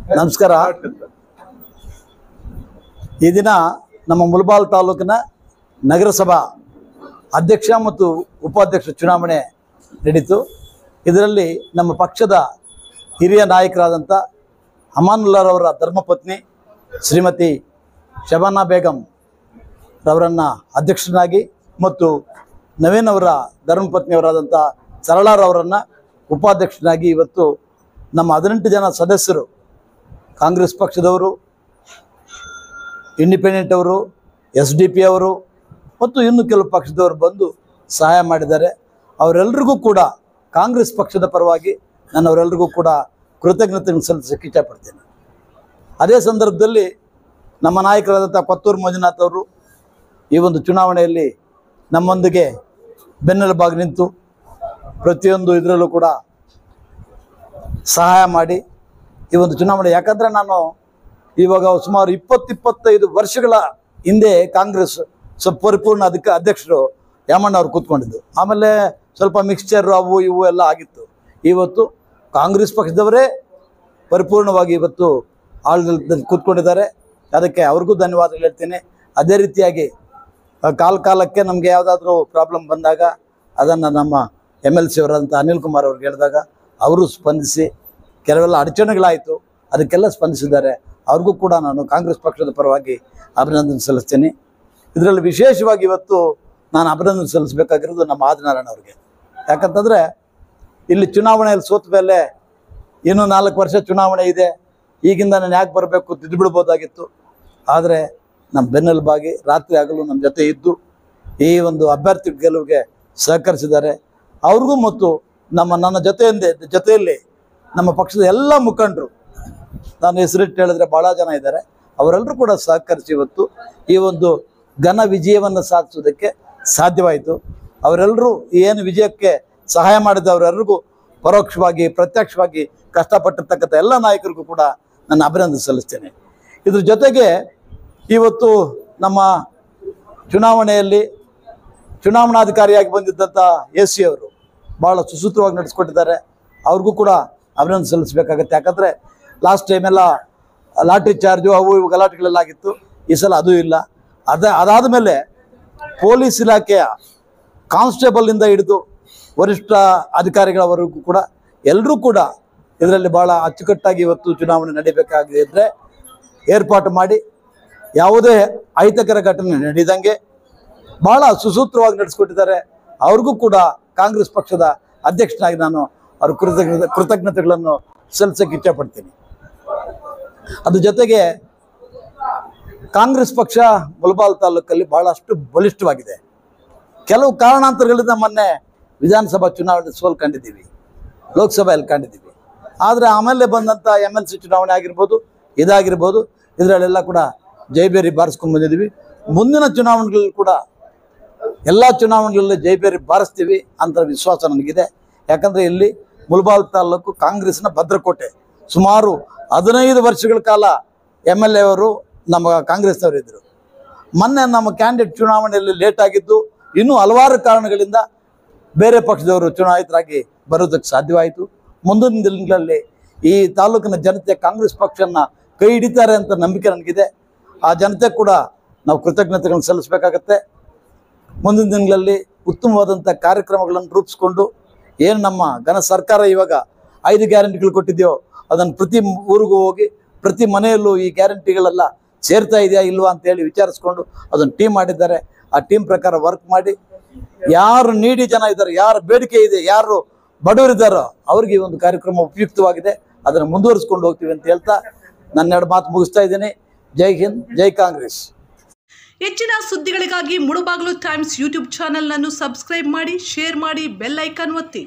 ನಮಸ್ಕಾರ. ಈ ದಿನ ನಮ್ಮ ಮುಳಬಾಗಿಲು ತಾಲೂಕಿನ ನಗರಸಭಾ ಅಧ್ಯಕ್ಷ ಮತ್ತು ಉಪಾಧ್ಯಕ್ಷ ಚುನಾವಣೆ ನಡೆಯಿತು. ಇದರಲ್ಲಿ ನಮ್ಮ ಪಕ್ಷದ ಹಿರಿಯ ನಾಯಕರಾದಂಥ ಅಮಾನುಲ್ಲಾರವರ ಧರ್ಮಪತ್ನಿ ಶ್ರೀಮತಿ ಶಬಾನಾ ಬೇಗಂ ರವರನ್ನು ಅಧ್ಯಕ್ಷನಾಗಿ ಮತ್ತು ನವೀನ್ ಅವರ ಧರ್ಮಪತ್ನಿಯವರಾದಂಥ ಸರಳಾರವರನ್ನು ಉಪಾಧ್ಯಕ್ಷನಾಗಿ ಇವತ್ತು ನಮ್ಮ 18 ಜನ ಸದಸ್ಯರು, ಕಾಂಗ್ರೆಸ್ ಪಕ್ಷದವರು, ಇಂಡಿಪೆಂಡೆಂಟ್ ಅವರು, SDP ಅವರು ಮತ್ತು ಇನ್ನು ಕೆಲವು ಪಕ್ಷದವರು ಬಂದು ಸಹಾಯ ಮಾಡಿದ್ದಾರೆ. ಅವರೆಲ್ಲರಿಗೂ ಕೂಡ ಕಾಂಗ್ರೆಸ್ ಪಕ್ಷದ ಪರವಾಗಿ ನಾನು ಅವರೆಲ್ಲರಿಗೂ ಕೂಡ ಕೃತಜ್ಞತೆಯನ್ನು ಸಲ್ಲಿಸಕ್ಕೆ ಇಷ್ಟಪಡ್ತೇನೆ. ಅದೇ ಸಂದರ್ಭದಲ್ಲಿ ನಮ್ಮ ನಾಯಕರಾದಂಥ ಕೊತ್ತೂರು ಮಂಜುನಾಥ್ ಅವರು ಈ ಒಂದು ಚುನಾವಣೆಯಲ್ಲಿ ನಮ್ಮೊಂದಿಗೆ ಬೆನ್ನೆಲುಬಾಗಿ ನಿಂತು ಪ್ರತಿಯೊಂದು ಇದರಲ್ಲೂ ಕೂಡ ಸಹಾಯ ಮಾಡಿ ಈ ಒಂದು ಚುನಾವಣೆ, ಯಾಕಂದರೆ ನಾನು ಇವಾಗ ಸುಮಾರು 20-25 ವರ್ಷಗಳ ಹಿಂದೆ ಕಾಂಗ್ರೆಸ್ ಪರಿಪೂರ್ಣ ಅಧ್ಯಕ್ಷರು ಯಾಮಣ್ಣ ಅವ್ರು ಕೂತ್ಕೊಂಡಿದ್ದು. ಆಮೇಲೆ ಸ್ವಲ್ಪ ಮಿಕ್ಸ್ಚರು ಅವು ಇವು ಎಲ್ಲ ಆಗಿತ್ತು. ಇವತ್ತು ಕಾಂಗ್ರೆಸ್ ಪಕ್ಷದವರೇ ಪರಿಪೂರ್ಣವಾಗಿ ಇವತ್ತು ಆಡಳಿತದಲ್ಲಿ ಕೂತ್ಕೊಂಡಿದ್ದಾರೆ. ಅದಕ್ಕೆ ಅವ್ರಿಗೂ ಧನ್ಯವಾದಗಳು ಹೇಳ್ತೀನಿ. ಅದೇ ರೀತಿಯಾಗಿ ಕಾಲಕ್ಕೆ ನಮಗೆ ಯಾವುದಾದ್ರೂ ಪ್ರಾಬ್ಲಮ್ ಬಂದಾಗ ಅದನ್ನು ನಮ್ಮ MLC ಅವರಾದಂಥ ಅನಿಲ್ ಕುಮಾರ್ ಅವ್ರಿಗೆ ಹೇಳಿದಾಗ ಅವರು ಸ್ಪಂದಿಸಿ ಕೆಲವೆಲ್ಲ ಅಡಚಣೆಗಳಾಯಿತು, ಅದಕ್ಕೆಲ್ಲ ಸ್ಪಂದಿಸಿದ್ದಾರೆ. ಅವ್ರಿಗೂ ಕೂಡ ನಾನು ಕಾಂಗ್ರೆಸ್ ಪಕ್ಷದ ಪರವಾಗಿ ಅಭಿನಂದನೆ ಸಲ್ಲಿಸ್ತೀನಿ. ಇದರಲ್ಲಿ ವಿಶೇಷವಾಗಿ ಇವತ್ತು ನಾನು ಅಭಿನಂದನೆ ಸಲ್ಲಿಸಬೇಕಾಗಿರೋದು ನಮ್ಮ ಆದಿನಾರಾಯಣ ಅವ್ರಿಗೆ. ಯಾಕಂತಂದರೆ ಇಲ್ಲಿ ಚುನಾವಣೆಯಲ್ಲಿ ಸೋತ ಮೇಲೆ ಇನ್ನೂ 4 ವರ್ಷ ಚುನಾವಣೆ ಇದೆ, ಈಗಿಂದ ನಾನು ಯಾಕೆ ಬರಬೇಕು, ತಿದ್ದುಬಿಡ್ಬೋದಾಗಿತ್ತು. ಆದರೆ ನಮ್ಮ ಬೆನ್ನೆಲುಬಾಗಿ ರಾತ್ರಿ ಆಗಲು ನಮ್ಮ ಜೊತೆ ಇದ್ದು ಈ ಒಂದು ಅಭ್ಯರ್ಥಿ ಗೆಲುವಿಗೆ ಸಹಕರಿಸಿದ್ದಾರೆ. ಅವ್ರಿಗೂ ಮತ್ತು ನನ್ನ ಜೊತೆಯಲ್ಲಿ ನಮ್ಮ ಪಕ್ಷದ ಎಲ್ಲ ಮುಖಂಡರು, ನಾನು ಹೆಸರಿಟ್ಟು ಹೇಳಿದ್ರೆ ಭಾಳ ಜನ ಇದ್ದಾರೆ, ಅವರೆಲ್ಲರೂ ಕೂಡ ಸಹಕರಿಸಿ ಇವತ್ತು ಈ ಒಂದು ಘನ ವಿಜಯವನ್ನು ಸಾಧಿಸೋದಕ್ಕೆ ಸಾಧ್ಯವಾಯಿತು. ಅವರೆಲ್ಲರೂ ಏನು ವಿಜಯಕ್ಕೆ ಸಹಾಯ ಮಾಡಿದವರೆಲ್ಲರಿಗೂ ಪರೋಕ್ಷವಾಗಿ ಪ್ರತ್ಯಕ್ಷವಾಗಿ ಕಷ್ಟಪಟ್ಟಿರ್ತಕ್ಕಂಥ ಎಲ್ಲ ನಾಯಕರಿಗೂ ಕೂಡ ನಾನು ಅಭಿನಂದನೆ ಸಲ್ಲಿಸ್ತೇನೆ. ಇದ್ರ ಜೊತೆಗೆ ಇವತ್ತು ನಮ್ಮ ಚುನಾವಣೆಯಲ್ಲಿ ಚುನಾವಣಾಧಿಕಾರಿಯಾಗಿ ಬಂದಿದ್ದಂಥ AC ಅವರು ಭಾಳ ಸುಸೂತ್ರವಾಗಿ ನಡೆಸ್ಕೊಟ್ಟಿದ್ದಾರೆ. ಅವ್ರಿಗೂ ಕೂಡ ಅಭಿನಂದನೆ ಸಲ್ಲಿಸಬೇಕಾಗತ್ತೆ. ಯಾಕಂದರೆ ಲಾಸ್ಟ್ ಟೈಮೆಲ್ಲ ಲಾಠಿ ಚಾರ್ಜು ಅವು ಇವು ಗಲಾಟೆಗಳೆಲ್ಲ ಆಗಿತ್ತು. ಈ ಸಲ ಅದೂ ಇಲ್ಲ. ಅದಾದ ಮೇಲೆ ಪೊಲೀಸ್ ಇಲಾಖೆಯ ಕಾನ್ಸ್ಟೇಬಲಿಂದ ಹಿಡಿದು ವರಿಷ್ಠ ಅಧಿಕಾರಿಗಳವರೆಗೂ ಕೂಡ ಎಲ್ಲರೂ ಕೂಡ ಇದರಲ್ಲಿ ಭಾಳ ಅಚ್ಚುಕಟ್ಟಾಗಿ ಇವತ್ತು ಚುನಾವಣೆ ನಡೀಬೇಕಾಗಿದ್ದರೆ ಏರ್ಪಾಟು ಮಾಡಿ ಯಾವುದೇ ಅಹಿತಕರ ಘಟನೆ ನಡೆದಂಗೆ ಭಾಳ ಸುಸೂತ್ರವಾಗಿ ನಡೆಸ್ಕೊಟ್ಟಿದ್ದಾರೆ. ಅವ್ರಿಗೂ ಕೂಡ ಕಾಂಗ್ರೆಸ್ ಪಕ್ಷದ ಅಧ್ಯಕ್ಷನಾಗಿ ನಾನು ಅವ್ರ ಕೃತಜ್ಞತೆಗಳನ್ನು ಸಲ್ಲಿಸಕ್ಕೆ ಇಷ್ಟಪಡ್ತೀನಿ. ಅದ್ರ ಜೊತೆಗೆ ಕಾಂಗ್ರೆಸ್ ಪಕ್ಷ ಮುಳಬಾಗಿಲು ತಾಲೂಕಲ್ಲಿ ಭಾಳಷ್ಟು ಬಲಿಷ್ಠವಾಗಿದೆ. ಕೆಲವು ಕಾರಣಾಂತರಗಳಿಂದ ಮೊನ್ನೆ ವಿಧಾನಸಭಾ ಚುನಾವಣೆ ಸೋಲು ಕಂಡಿದ್ದೀವಿ, ಲೋಕಸಭೆಯಲ್ಲಿ ಕಂಡಿದ್ದೀವಿ. ಆದರೆ ಆಮೇಲೆ ಬಂದಂಥ MLC ಚುನಾವಣೆ ಆಗಿರ್ಬೋದು, ಇದಾಗಿರ್ಬೋದು, ಇದರಲ್ಲೆಲ್ಲ ಕೂಡ ಜೈಬೇರಿ ಬಾರಿಸ್ಕೊಂಡು ಬಂದಿದ್ದೀವಿ. ಮುಂದಿನ ಚುನಾವಣೆಗಳಲ್ಲಿ ಕೂಡ ಎಲ್ಲ ಚುನಾವಣೆಗಳಲ್ಲಿ ಜೈಬೇರಿ ಬಾರಿಸ್ತೀವಿ ಅಂತ ವಿಶ್ವಾಸ ನನಗಿದೆ. ಯಾಕಂದರೆ ಇಲ್ಲಿ ಮುಳಬಾಗಿಲು ತಾಲೂಕು ಕಾಂಗ್ರೆಸ್ನ ಭದ್ರಕೋಟೆ. ಸುಮಾರು 15 ವರ್ಷಗಳ ಕಾಲ MLA ಅವರು ನಮ್ಮ ಕಾಂಗ್ರೆಸ್ನವರು ಇದ್ದರು. ಮೊನ್ನೆ ನಮ್ಮ ಕ್ಯಾಂಡಿಡೇಟ್ ಚುನಾವಣೆಯಲ್ಲಿ ಲೇಟ್ ಆಗಿದ್ದು, ಇನ್ನೂ ಹಲವಾರು ಕಾರಣಗಳಿಂದ ಬೇರೆ ಪಕ್ಷದವರು ಚುನಾಯಿತರಾಗಿ ಬರೋದಕ್ಕೆ ಸಾಧ್ಯವಾಯಿತು. ಮುಂದಿನ ದಿನಗಳಲ್ಲಿ ಈ ತಾಲೂಕಿನ ಜನತೆ ಕಾಂಗ್ರೆಸ್ ಪಕ್ಷವನ್ನು ಕೈ ಹಿಡಿತಾರೆ ಅಂತ ನಂಬಿಕೆ ನನಗಿದೆ. ಆ ಜನತೆ ಕೂಡ ನಾವು ಕೃತಜ್ಞತೆಗಳನ್ನು ಸಲ್ಲಿಸಬೇಕಾಗತ್ತೆ. ಮುಂದಿನ ದಿನಗಳಲ್ಲಿ ಉತ್ತಮವಾದಂಥ ಕಾರ್ಯಕ್ರಮಗಳನ್ನು ರೂಪಿಸ್ಕೊಂಡು ಏನು ನಮ್ಮ ಘನ ಸರ್ಕಾರ ಇವಾಗ 5 ಗ್ಯಾರಂಟಿಗಳು ಕೊಟ್ಟಿದೆಯೋ ಅದನ್ನು ಪ್ರತಿ ಊರಿಗೂ ಹೋಗಿ ಪ್ರತಿ ಮನೆಯಲ್ಲೂ ಈ ಗ್ಯಾರಂಟಿಗಳೆಲ್ಲ ಸೇರ್ತಾ ಇದೆಯಾ ಇಲ್ವಾ ಅಂತೇಳಿ ವಿಚಾರಿಸ್ಕೊಂಡು ಅದನ್ನು ಟೀಮ್ ಮಾಡಿದ್ದಾರೆ. ಆ ಟೀಮ್ ಪ್ರಕಾರ ವರ್ಕ್ ಮಾಡಿ ಯಾರು ನೀಡಿ ಜನ ಇದ್ದಾರೆ, ಯಾರು ಬೇಡಿಕೆ ಇದೆ, ಯಾರು ಬಡವರಿದ್ದಾರೋ ಅವ್ರಿಗೆ ಈ ಒಂದು ಕಾರ್ಯಕ್ರಮ ಉಪಯುಕ್ತವಾಗಿದೆ. ಅದನ್ನು ಮುಂದುವರಿಸ್ಕೊಂಡು ಹೋಗ್ತೀವಿ ಅಂತ ಹೇಳ್ತಾ ನನ್ನ 2 ಮಾತು ಮುಗಿಸ್ತಾ ಇದ್ದೀನಿ. ಜೈ ಹಿಂದ್, ಜೈ ಕಾಂಗ್ರೆಸ್. ಹೆಚ್ಚಿನ ಸುದ್ದಿಗಳಿಗಾಗಿ ಮುಳಬಾಗಿಲು ಟೈಮ್ಸ್ ಯೂಟ್ಯೂಬ್ ಚಾನೆಲ್ ಅನ್ನು ಸಬ್ಸ್ಕ್ರೈಬ್ ಮಾಡಿ, ಶೇರ್ ಮಾಡಿ, ಬೆಲ್ ಐಕಾನ್ ಒತ್ತಿ.